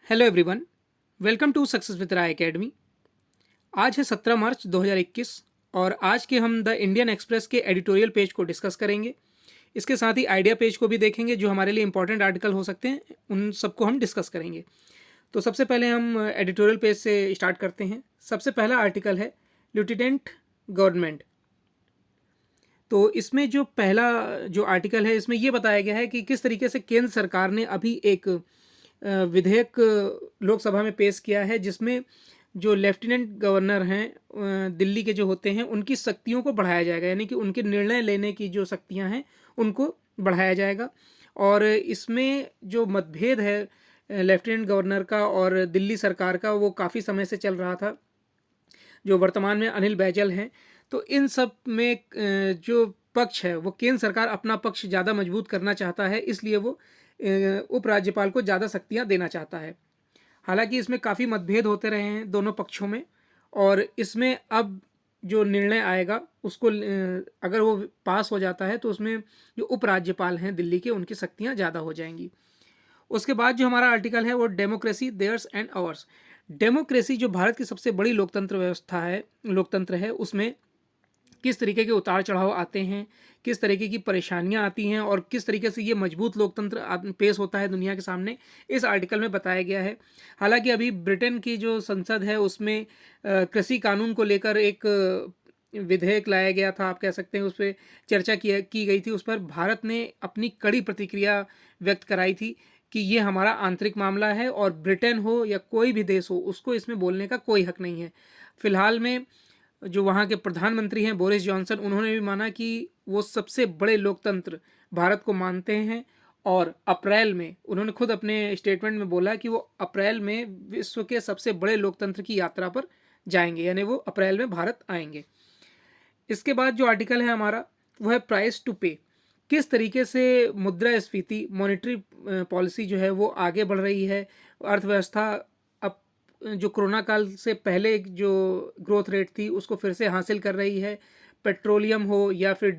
Hello everyone, welcome to success with Rai academy. आज है 17 मार्च 2021 और आज के हम द इंडियन एक्सप्रेस के एडिटोरियल पेज को डिस्कस करेंगे। इसके साथ ही आइडिया पेज को भी देखेंगे, जो हमारे लिए इंपॉर्टेंट आर्टिकल हो सकते हैं, उन सबको हम डिस्कस करेंगे। तो सबसे पहले हम एडिटोरियल पेज से स्टार्ट करते हैं। सबसे पहला आर्टिकल है लेफ्टिनेंट गवर्नमेंट। तो इसमें जो पहला जो आर्टिकल है, इसमें ये बताया गया है कि किस तरीके से केंद्र सरकार ने अभी एक विधेयक लोकसभा में पेश किया है, जिसमें जो लेफ्टिनेंट गवर्नर हैं दिल्ली के जो होते हैं, उनकी शक्तियों को बढ़ाया जाएगा, यानी कि उनके निर्णय लेने की जो शक्तियां हैं उनको बढ़ाया जाएगा। और इसमें जो मतभेद है लेफ्टिनेंट गवर्नर का और दिल्ली सरकार का, वो काफ़ी समय से चल रहा था। जो वर्तमान में अनिल बैजल हैं, तो इन सब में जो पक्ष है वो केंद्र सरकार अपना पक्ष ज़्यादा मजबूत करना चाहता है, इसलिए वो उपराज्यपाल को ज़्यादा शक्तियाँ देना चाहता है। हालांकि इसमें काफ़ी मतभेद होते रहे हैं दोनों पक्षों में, और इसमें अब जो निर्णय आएगा उसको अगर वो पास हो जाता है तो उसमें जो उपराज्यपाल हैं दिल्ली के, उनकी शक्तियाँ ज़्यादा हो जाएंगी। उसके बाद जो हमारा आर्टिकल है वो democracy theirs and ours. Democracy जो भारत की सबसे बड़ी लोकतंत्र है, उसमें किस तरीके के उतार चढ़ाव आते हैं, किस तरीके की परेशानियां आती हैं और किस तरीके से ये मजबूत लोकतंत्र पेश होता है दुनिया के सामने, इस आर्टिकल में बताया गया है। हालांकि अभी ब्रिटेन की जो संसद है उसमें कृषि कानून को लेकर एक विधेयक लाया गया था, आप कह सकते हैं, उस पर चर्चा की गई थी। उस पर भारत ने अपनी कड़ी प्रतिक्रिया व्यक्त कराई थी कि ये हमारा आंतरिक मामला है और ब्रिटेन हो या कोई भी देश हो, उसको इसमें बोलने का कोई हक नहीं है। फिलहाल में जो वहाँ के प्रधानमंत्री हैं बोरिस जॉनसन, उन्होंने भी माना कि वो सबसे बड़े लोकतंत्र भारत को मानते हैं, और अप्रैल में उन्होंने खुद अपने स्टेटमेंट में बोला कि वो अप्रैल में विश्व के सबसे बड़े लोकतंत्र की यात्रा पर जाएंगे, यानी वो अप्रैल में भारत आएंगे। इसके बाद जो आर्टिकल है हमारा, वो है प्राइस टू पे। किस तरीके से मुद्रास्फीति, मॉनेटरी पॉलिसी जो है वो आगे बढ़ रही है, अर्थव्यवस्था अब जो कोरोना काल से पहले जो ग्रोथ रेट थी उसको फिर से हासिल कर रही है। पेट्रोलियम हो या फिर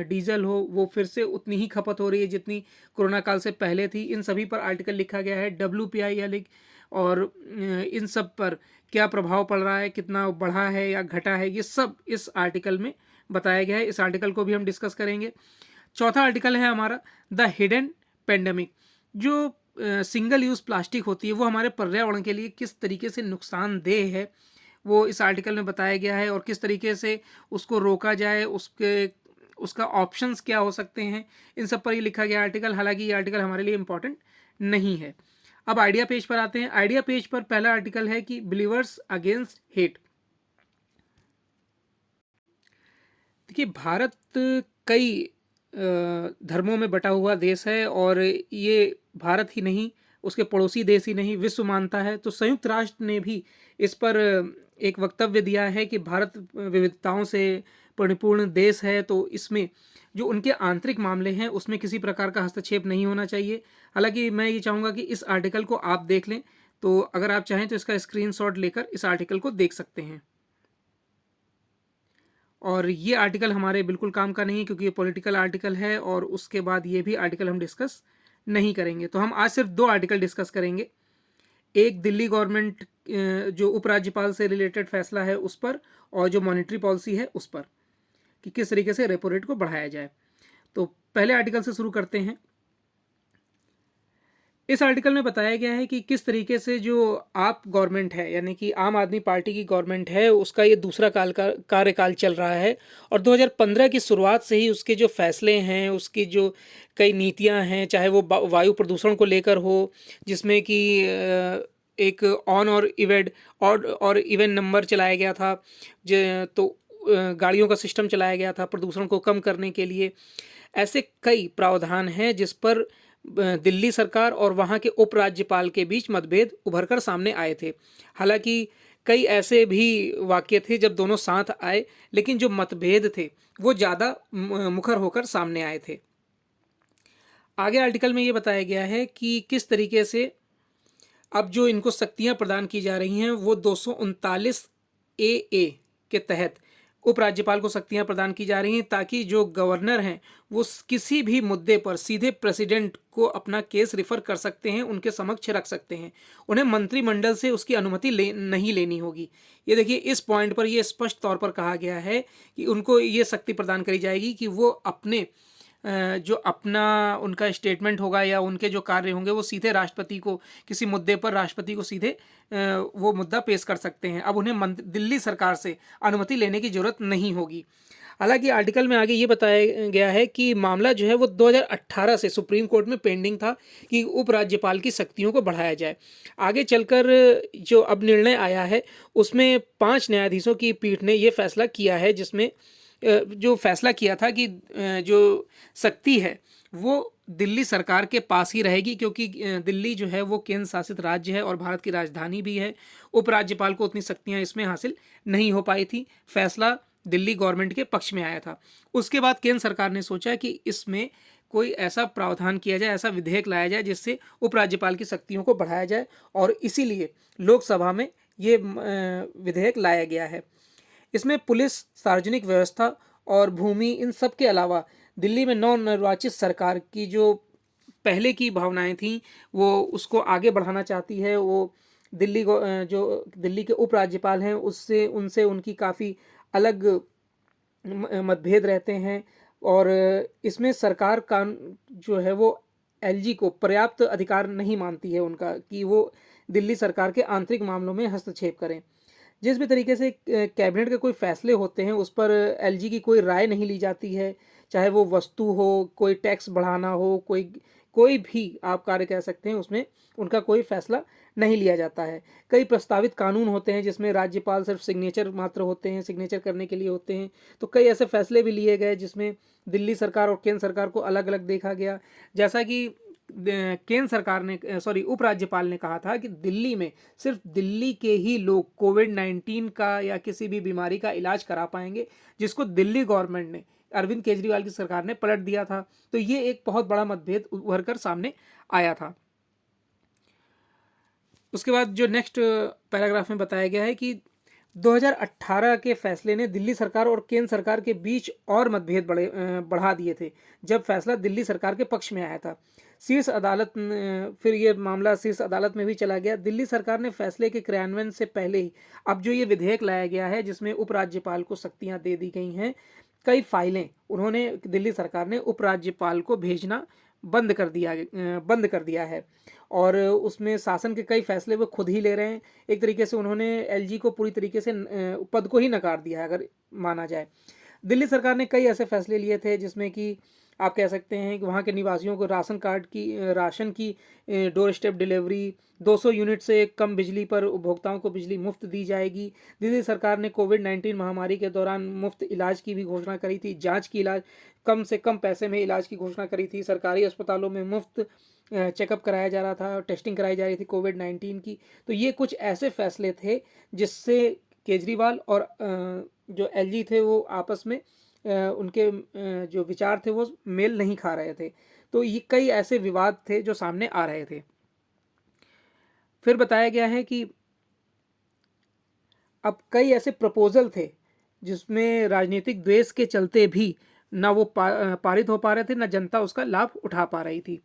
डीजल हो, वो फिर से उतनी ही खपत हो रही है जितनी कोरोना काल से पहले थी। इन सभी पर आर्टिकल लिखा गया है। WPI यानी, और इन सब पर क्या प्रभाव पड़ रहा है, कितना बढ़ा है या घटा है, ये सब इस आर्टिकल में बताया गया है। इस आर्टिकल को भी हम डिस्कस करेंगे। चौथा आर्टिकल है हमारा द हिडन पेंडेमिक। जो सिंगल यूज़ प्लास्टिक होती है वो हमारे पर्यावरण के लिए किस तरीके से नुकसानदेह है, वो इस आर्टिकल में बताया गया है, और किस तरीके से उसको रोका जाए, उसका ऑप्शंस क्या हो सकते हैं, इन सब पर ये लिखा गया आर्टिकल। हालांकि ये आर्टिकल हमारे लिए इम्पॉर्टेंट नहीं है। अब आइडिया पेज पर आते हैं। आइडिया पेज पर पहला आर्टिकल है कि बिलीवर्स अगेंस्ट हेट। देखिए, भारत कई धर्मों में बटा हुआ देश है, और ये भारत ही नहीं, उसके पड़ोसी देश ही नहीं, विश्व मानता है। तो संयुक्त राष्ट्र ने भी इस पर एक वक्तव्य दिया है कि भारत विविधताओं से परिपूर्ण देश है, तो इसमें जो उनके आंतरिक मामले हैं उसमें किसी प्रकार का हस्तक्षेप नहीं होना चाहिए। हालांकि मैं ये चाहूँगा कि इस आर्टिकल को आप देख लें, तो अगर आप चाहें तो इसका स्क्रीनशॉट लेकर इस आर्टिकल को देख सकते हैं। और ये आर्टिकल हमारे बिल्कुल काम का नहीं है, क्योंकि ये पॉलिटिकल आर्टिकल है, और उसके बाद ये भी आर्टिकल हम डिस्कस नहीं करेंगे। तो हम आज सिर्फ दो आर्टिकल डिस्कस करेंगे। एक दिल्ली गवर्नमेंट जो उपराज्यपाल से रिलेटेड फैसला है उस पर, और जो मॉनेटरी पॉलिसी है उस पर, कि किस तरीके से रेपो रेट को बढ़ाया जाए। तो पहले आर्टिकल से शुरू करते हैं। इस आर्टिकल में बताया गया है कि किस तरीके से जो आप गवर्नमेंट है, यानी कि आम आदमी पार्टी की गवर्नमेंट है, उसका ये दूसरा कार्यकाल चल रहा है, और 2015 की शुरुआत से ही उसके जो फैसले हैं, उसकी जो कई नीतियां हैं, चाहे वो वायु प्रदूषण को लेकर हो, जिसमें कि एक ऑन और इवेंट नंबर चलाया गया था, तो गाड़ियों का सिस्टम चलाया गया था प्रदूषण को कम करने के लिए। ऐसे कई प्रावधान हैं जिस पर दिल्ली सरकार और वहाँ के उपराज्यपाल के बीच मतभेद उभर कर सामने आए थे। हालांकि कई ऐसे भी वाक्य थे जब दोनों साथ आए, लेकिन जो मतभेद थे वो ज़्यादा मुखर होकर सामने आए थे। आगे आर्टिकल में ये बताया गया है कि किस तरीके से अब जो इनको शक्तियाँ प्रदान की जा रही हैं वो 239 ए के तहत उपराज्यपाल को शक्तियां प्रदान की जा रही हैं ताकि जो गवर्नर हैं वो किसी भी मुद्दे पर सीधे प्रेसिडेंट को अपना केस रिफर कर सकते हैं, उनके समक्ष रख सकते हैं। उन्हें मंत्रिमंडल से उसकी अनुमति नहीं लेनी होगी। ये देखिए, इस पॉइंट पर ये स्पष्ट तौर पर कहा गया है कि उनको ये शक्ति प्रदान करी जाएगी कि वो अपने जो अपना उनका स्टेटमेंट होगा या उनके जो कार्य होंगे वो सीधे राष्ट्रपति को, किसी मुद्दे पर राष्ट्रपति को सीधे वो मुद्दा पेश कर सकते हैं। अब उन्हें दिल्ली सरकार से अनुमति लेने की जरूरत नहीं होगी। हालांकि आर्टिकल में आगे ये बताया गया है कि मामला जो है वो 2018 से सुप्रीम कोर्ट में पेंडिंग था कि उपराज्यपाल की शक्तियों को बढ़ाया जाए। आगे चलकर जो अब निर्णय आया है उसमें 5 न्यायाधीशों की पीठ ने ये फैसला किया है, जिसमें जो फैसला किया था कि जो शक्ति है वो दिल्ली सरकार के पास ही रहेगी, क्योंकि दिल्ली जो है वो केंद्र शासित राज्य है और भारत की राजधानी भी है। उपराज्यपाल को उतनी शक्तियां इसमें हासिल नहीं हो पाई थी। फैसला दिल्ली गवर्नमेंट के पक्ष में आया था। उसके बाद केंद्र सरकार ने सोचा कि इसमें कोई ऐसा प्रावधान किया जाए, ऐसा विधेयक लाया जाए जिससे उपराज्यपाल की शक्तियों को बढ़ाया जाए, और इसीलिए लोकसभा में ये विधेयक लाया गया है। इसमें पुलिस, सार्वजनिक व्यवस्था और भूमि, इन सब के अलावा दिल्ली में नवनिर्वाचित सरकार की जो पहले की भावनाएं थीं वो उसको आगे बढ़ाना चाहती है। वो जो दिल्ली के उपराज्यपाल हैं उससे उनसे उनकी काफ़ी अलग मतभेद रहते हैं, और इसमें सरकार का जो है वो एलजी को पर्याप्त अधिकार नहीं मानती है उनका कि वो दिल्ली सरकार के आंतरिक मामलों में हस्तक्षेप करें। जिस भी तरीके से कैबिनेट के कोई फैसले होते हैं उस पर एलजी की कोई राय नहीं ली जाती है, चाहे वो वस्तु हो, कोई टैक्स बढ़ाना हो, कोई भी आप कार्य कह सकते हैं, उसमें उनका कोई फैसला नहीं लिया जाता है। कई प्रस्तावित कानून होते हैं जिसमें राज्यपाल सिर्फ सिग्नेचर मात्र होते हैं, सिग्नेचर करने के लिए होते हैं। तो कई ऐसे फैसले भी लिए गए जिसमें दिल्ली सरकार और केंद्र सरकार को अलग अलग देखा गया। जैसा कि केंद्र सरकार ने उपराज्यपाल ने कहा था कि दिल्ली में सिर्फ दिल्ली के ही लोग कोविड-19 का या किसी भी बीमारी का इलाज करा पाएंगे, जिसको दिल्ली गवर्नमेंट ने, अरविंद केजरीवाल की सरकार ने पलट दिया था। तो ये एक बहुत बड़ा मतभेद उभर कर सामने आया था। उसके बाद जो नेक्स्ट पैराग्राफ में बताया गया है कि 2018 के फैसले ने दिल्ली सरकार और केंद्र सरकार के बीच और मतभेद बढ़ा दिए थे, जब फैसला दिल्ली सरकार के पक्ष में आया था। शीर्ष अदालत फिर ये मामला शीर्ष अदालत में भी चला गया। दिल्ली सरकार ने फैसले के क्रियान्वयन से पहले ही अब जो ये विधेयक लाया गया है जिसमें उपराज्यपाल को शक्तियां दे दी गई हैं, कई फाइलें उन्होंने दिल्ली सरकार ने उपराज्यपाल को भेजना बंद कर दिया है, और उसमें शासन के कई फैसले वो खुद ही ले रहे हैं। एक तरीके से उन्होंने एलजी को पूरी तरीके से पद को ही नकार दिया है अगर माना जाए। दिल्ली सरकार ने कई ऐसे फैसले लिए थे जिसमें कि आप कह सकते हैं कि वहाँ के निवासियों को राशन की डोर स्टेप डिलीवरी, 200 यूनिट से कम बिजली पर उपभोक्ताओं को बिजली मुफ्त दी जाएगी। दिल्ली सरकार ने कोविड-19 महामारी के दौरान मुफ्त इलाज की भी घोषणा करी थी, जांच की इलाज कम से कम पैसे में इलाज की घोषणा करी थी। सरकारी अस्पतालों में मुफ्त चेकअप कराया जा रहा था, टेस्टिंग कराई जा रही थी कोविड-19 की। तो ये कुछ ऐसे फैसले थे जिससे केजरीवाल और जो एलजी थे वो आपस में उनके जो विचार थे वो मेल नहीं खा रहे थे। तो ये कई ऐसे विवाद थे जो सामने आ रहे थे। फिर बताया गया है कि अब कई ऐसे प्रपोजल थे जिसमें राजनीतिक द्वेष के चलते भी ना वो पारित हो पा रहे थे, ना जनता उसका लाभ उठा पा रही थी।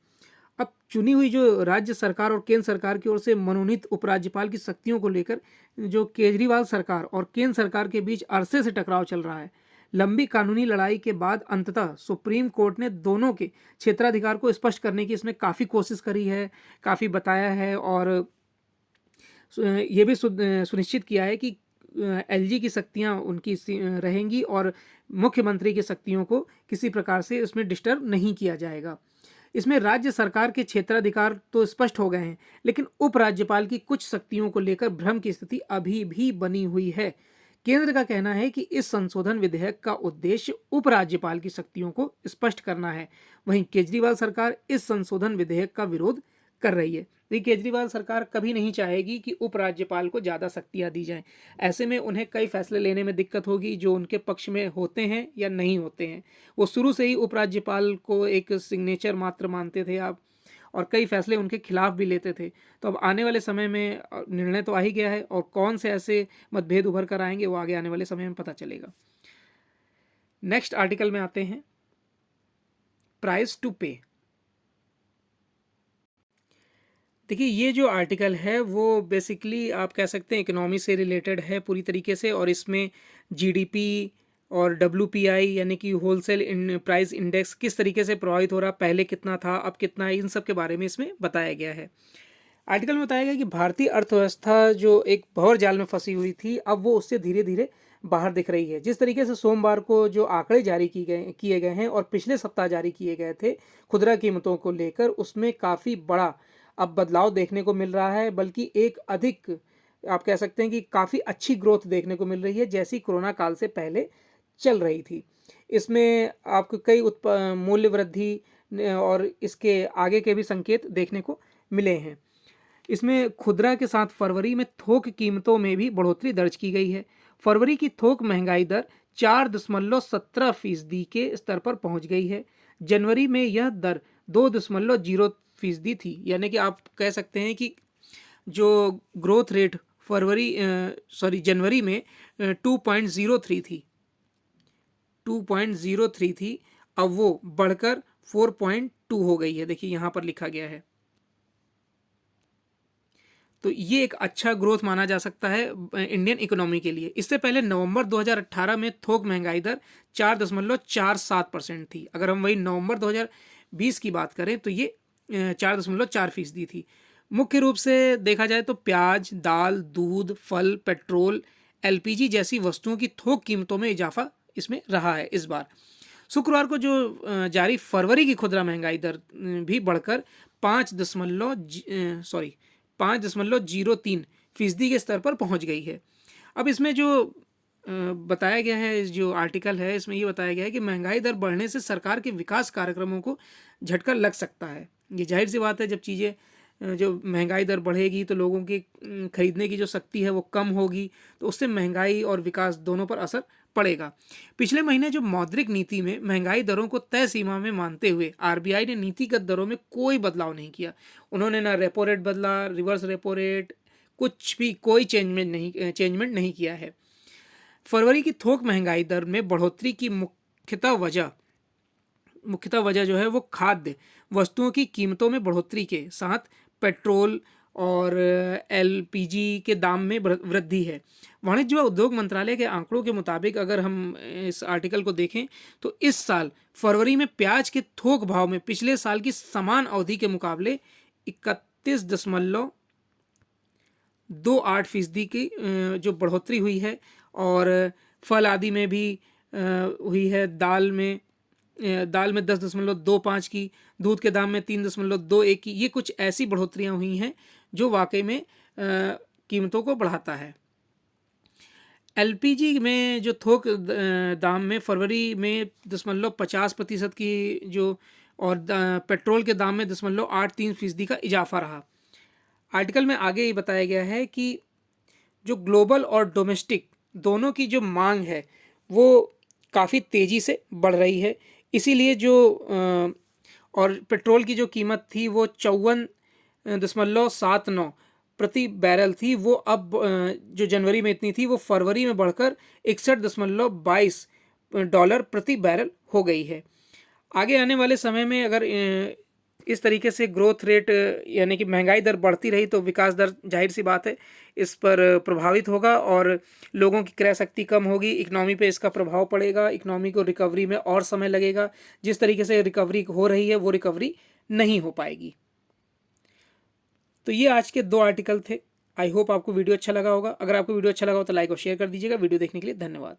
अब चुनी हुई जो राज्य सरकार और केंद्र सरकार की ओर से मनोनीत उपराज्यपाल की शक्तियों को लेकर जो केजरीवाल सरकार और केंद्र सरकार के बीच अरसे से टकराव चल रहा है। लंबी कानूनी लड़ाई के बाद अंततः सुप्रीम कोर्ट ने दोनों के क्षेत्राधिकार को स्पष्ट करने की इसमें काफ़ी कोशिश करी है, काफ़ी बताया है, और ये भी सुनिश्चित किया है कि एलजी की शक्तियां उनकी रहेंगी और मुख्यमंत्री की शक्तियों को किसी प्रकार से इसमें डिस्टर्ब नहीं किया जाएगा। इसमें राज्य सरकार के क्षेत्राधिकार तो स्पष्ट हो गए हैं, लेकिन उपराज्यपाल की कुछ शक्तियों को लेकर भ्रम की स्थिति अभी भी बनी हुई है। केंद्र का कहना है कि इस संशोधन विधेयक का उद्देश्य उपराज्यपाल की शक्तियों को स्पष्ट करना है। वहीं केजरीवाल सरकार इस संशोधन विधेयक का विरोध कर रही है। तो केजरीवाल सरकार कभी नहीं चाहेगी कि उपराज्यपाल को ज़्यादा शक्तियां दी जाएं। ऐसे में उन्हें कई फैसले लेने में दिक्कत होगी जो उनके पक्ष में होते हैं या नहीं होते हैं। वो शुरू से ही उपराज्यपाल को एक सिग्नेचर मात्र मानते थे आप, और कई फैसले उनके खिलाफ भी लेते थे। तो अब आने वाले समय में निर्णय तो आ ही गया है, और कौन से ऐसे मतभेद उभर कर आएंगे वो आगे आने वाले समय में पता चलेगा। नेक्स्ट आर्टिकल में आते हैं, प्राइस टू पे। देखिए ये जो आर्टिकल है वो बेसिकली आप कह सकते हैं इकोनॉमी से रिलेटेड है पूरी तरीके से, और इसमें जीडीपी और डब्ल्यूपीआई यानी कि होलसेल प्राइस इंडेक्स किस तरीके से प्रभावित हो रहा, पहले कितना था अब कितना है, इन सब के बारे में इसमें बताया गया है। आर्टिकल में बताया गया कि भारतीय अर्थव्यवस्था जो एक भंवर जाल में फंसी हुई थी, अब वो उससे धीरे धीरे बाहर दिख रही है। जिस तरीके से सोमवार को जो आंकड़े जारी किए गए हैं और पिछले सप्ताह जारी किए गए थे खुदरा कीमतों को लेकर, उसमें काफ़ी बड़ा अब बदलाव देखने को मिल रहा है, बल्कि एक अधिक आप कह सकते हैं कि काफ़ी अच्छी ग्रोथ देखने को मिल रही है जैसी कोरोना काल से पहले चल रही थी। इसमें आपको कई मूल्य वृद्धि और इसके आगे के भी संकेत देखने को मिले हैं। इसमें खुदरा के साथ फरवरी में थोक कीमतों में भी बढ़ोतरी दर्ज की गई है। फरवरी की थोक महंगाई दर 4.17% के स्तर पर पहुंच गई है। जनवरी में यह दर 2.0% थी, यानी कि आप कह सकते हैं कि जो ग्रोथ रेट जनवरी में 2.03 थी 2.03 थी, अब वो बढ़कर 4.2 हो गई है। देखिए यहाँ पर लिखा गया है, तो ये एक अच्छा ग्रोथ माना जा सकता है इंडियन इकोनॉमी के लिए। इससे पहले नवंबर 2018 में थोक महंगाई दर 4.47% थी। अगर हम वही नवंबर 2020 की बात करें तो ये 4.4% थी। मुख्य रूप से देखा जाए तो प्याज, दाल, दूध, फल, पेट्रोल, एलपीजी जैसी वस्तुओं की थोक कीमतों में इजाफा इसमें रहा है इस बार। शुक्रवार को जो जारी फरवरी की खुदरा महंगाई दर भी बढ़कर 5.03% के स्तर पर पहुंच गई है। अब इसमें जो बताया गया है, जो आर्टिकल है इसमें ये बताया गया है कि महंगाई दर बढ़ने से सरकार के विकास कार्यक्रमों को झटका लग सकता है। ये जाहिर सी बात है, जब चीज़ें जो महंगाई दर बढ़ेगी तो लोगों की खरीदने की जो शक्ति है वो कम होगी, तो उससे महंगाई और विकास दोनों पर असर पड़ेगा। पिछले महीने जो मौद्रिक नीति में महंगाई दरों को तय सीमा में मानते हुए आरबीआई ने नीतिगत दरों में कोई बदलाव नहीं किया। उन्होंने ना रेपो रेट बदला, रिवर्स रेपो रेट, कुछ भी कोई चेंजमेंट नहीं किया है। फरवरी की थोक महंगाई दर में बढ़ोतरी की मुख्यतः वजह जो है वो खाद्य वस्तुओं की कीमतों में बढ़ोतरी के साथ पेट्रोल और एलपीजी के दाम में वृद्धि है। वाणिज्य व उद्योग मंत्रालय के आंकड़ों के मुताबिक अगर हम इस आर्टिकल को देखें तो इस साल फरवरी में प्याज के थोक भाव में पिछले साल की समान अवधि के मुकाबले 31.28% की जो बढ़ोतरी हुई है, और फल आदि में भी हुई है। दाल में 10.25 की, दूध के दाम में 3.21 की, ये कुछ ऐसी बढ़ोतरियां हुई हैं जो वाकई में कीमतों को बढ़ाता है। एलपीजी में जो थोक दाम में फरवरी में 0.50% की जो, और पेट्रोल के दाम में 0.83% का इजाफा रहा। आर्टिकल में आगे ये बताया गया है कि जो ग्लोबल और डोमेस्टिक दोनों की जो मांग है वो काफ़ी तेज़ी से बढ़ रही है। इसीलिए जो और पेट्रोल की जो कीमत थी वो 54.79 प्रति बैरल थी, वो अब जो जनवरी में इतनी थी वो फरवरी में बढ़कर $61.22 प्रति बैरल हो गई है। आगे आने वाले समय में अगर इस तरीके से ग्रोथ रेट यानी कि महंगाई दर बढ़ती रही तो विकास दर जाहिर सी बात है इस पर प्रभावित होगा और लोगों की क्रय शक्ति कम होगी, इकोनॉमी पे इसका प्रभाव पड़ेगा, इकोनॉमी को रिकवरी में और समय लगेगा। जिस तरीके से रिकवरी हो रही है वो रिकवरी नहीं हो पाएगी। तो ये आज के 2 आर्टिकल थे। आई होप आपको वीडियो अच्छा लगा होगा। अगर आपको वीडियो अच्छा लगा हो तो लाइक और शेयर कर दीजिएगा। वीडियो देखने के लिए धन्यवाद।